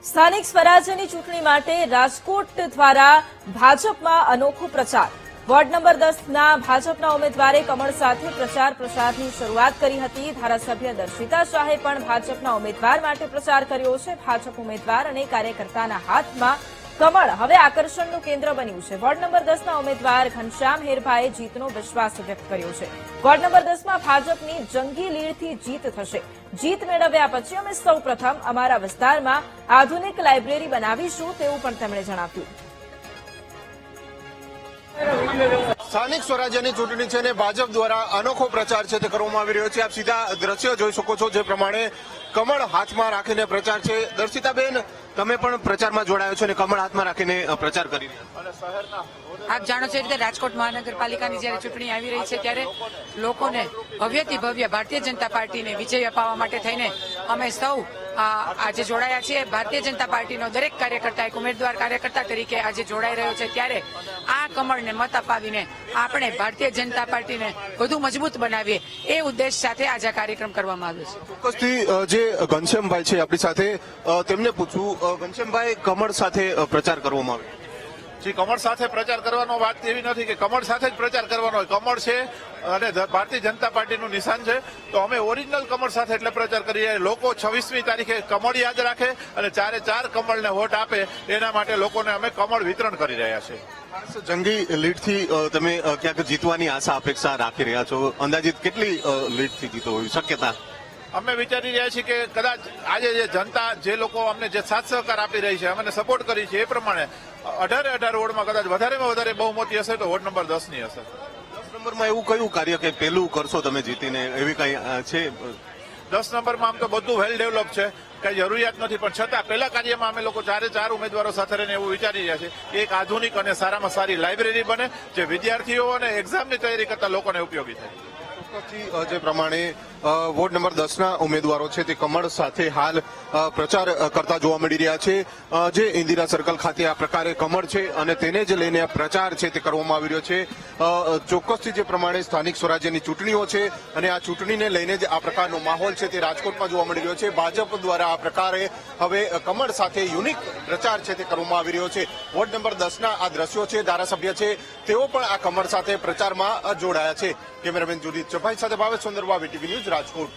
સ્થાનિક સ્વરાજ્યની ચૂંટણી માટે રાજકોટ દ્વારા ભાજપમાં અનોખો પ્રચાર। વોર્ડ નંબર 10ના ભાજપના ઉમેદવારે કમળ સાથે પ્રચારની શરૂઆત કરી હતી। ધારાસભ્ય દર્શિતા શાહે પણ ભાજપના ઉમેદવાર માટે પ્રચાર કર્યો છે। ભાજપ ઉમેદવાર અને કાર્યકર્તાના હાથમાં કમળ હવે આકર્ષણનું કેન્દ્ર બન્યું છે। વોર્ડ નંબર 10ના ઉમેદવાર ઘનશ્યામ હેરભાઈએ જીતનો વિશ્વાસ વ્યક્ત કર્યો છે। વોર્ડ નંબર 10માં ભાજપની જંગી લીડથી જીત થશે। જીત મેળવ્યા પછી અમે સૌપ્રથમ અમારા વિસ્તારમાં આધુનિક લાઇબ્રેરી બનાવીશું તેવું પણ તેમણે જણાવ્યું। સ્થાનિક સ્વરાજ્યની ચૂંટણી છે અને ભાજપ દ્વારા અનોખો પ્રચાર છે તે કરવામાં આવી રહ્યો છે। આપ સીધા દ્રશ્યો જોઈ શકો છો, જે પ્રમાણે કમળ હાથમાં રાખીને પ્રચાર છે। દર્શિતાબેન, તમે પણ પ્રચારમાં જોડાયો છો અને કમળ હાથમાં રાખીને પ્રચાર કરી રહ્યા છો। આપ જાણો છો એ રીતે રાજકોટ મહાનગરપાલિકાની જયારે ચૂંટણી આવી રહી છે ત્યારે લોકોને ભવ્યથી ભવ્ય ભારતીય જનતા પાર્ટીને વિજય અપાવવા માટે થઈને અમે સૌ આજે જોડાયા છીએ। ભારતીય જનતા પાર્ટીનો દરેક કાર્યકર્તા એક ઉમેદવાર કાર્યકર્તા તરીકે આજે જોડાઈ રહ્યો છે, ત્યારે આ કમળને મત અપાવીને આપણે ભારતીય જનતા પાર્ટીને વધુ મજબૂત બનાવીએ એ ઉદ્દેશ સાથે આજે આ કાર્યક્રમ કરવામાં આવ્યો છે। ચોક્કસથી જે ઘનશ્યામભાઈ છે આપણી સાથે, તેમને પૂછવું, ઘનશ્યામભાઈ, કમળ સાથે પ્રચાર કરવામાં આવ્યો? જી, કમળ સાથે પ્રચાર કરવાનો વાત એવી નથી કે કમળ સાથે જ પ્રચાર કરવાનો હોય। કમળ છે અને ભારતીય જનતા પાર્ટીનું નિશાન છે, તો અમે ઓરિજિનલ કમળ સાથે એટલે પ્રચાર કરીએ। લોકો 26મી તારીખે કમળ યાદ રાખે અને 4 કમળને વોટ આપે, એના માટે લોકોને અમે કમળ વિતરણ કરી રહ્યા છીએ। ખાસ જંગી લીડથી તમે ક્યાંક જીતવાની આશા અપેક્ષા રાખી રહ્યા છો? અંદાજિત કેટલી લીડથી જીતો હોય શક્યતા? અમે વિચારી રહ્યા છીએ કે કદાચ આજે જે જનતા, જે લોકો અમને જે સાથ સહકાર આપી રહી છે, અમને સપોર્ટ કરી છે, એ પ્રમાણે 18 વોર્ડમાં કદાચ વધારેમાં વધારે બહુમતી હશે તો વોર્ડ નંબર 10ની હશે। 10 નંબરમાં એવું કયું કાર્ય કે પહેલું કરશો તમે જીતીને, એવી કઈ છે? 10 નંબરમાં આમ તો બધું વેલ ડેવલપ છે, કઈ જરૂરિયાત નથી, પણ છતાં પહેલા કાર્યમાં અમે લોકો 4 ઉમેદવારો સાથે રહીને એવું વિચારી રહ્યા છીએ કે એક આધુનિક અને સારામાં સારી લાઇબ્રેરી બને, જે વિદ્યાર્થીઓ અને એક્ઝામની તૈયારી કરતા લોકોને ઉપયોગી થાય। જે પ્રમાણે વોર્ડ નંબર 10ના ઉમેદવારો છે તે કમળ સાથે હાલ પ્રચાર કરતા જોવા મળી રહ્યા છે। જે ઇન્દિરા સર્કલ ખાતે આ પ્રકારે કમળ છે અને તેને જ લઈને પ્રચાર છે તે કરવામાં આવી રહ્યો છે। ચોક્કસથી જે પ્રમાણે સ્થાનિક સ્વરાજ્યની ચૂંટણીઓ છે અને આ ચૂંટણીને લઈને જ આ પ્રકારનો માહોલ છે તે રાજકોટમાં જોવા મળી રહ્યો છે। ભાજપ દ્વારા આ પ્રકારે હવે કમળ સાથે યુનિક પ્રચાર છે તે કરવામાં આવી રહ્યો છે। વોર્ડ નંબર 10ના આ દ્રશ્યો છે, ધારાસભ્ય છે તેઓ પણ આ કમળ સાથે પ્રચારમાં જોડાયા છે। કેમેરામેન જુદી ચપાઈ સાથે ભાવેશ સુંદરવા, વીટીવી ન્યૂઝ, રાજકોટ।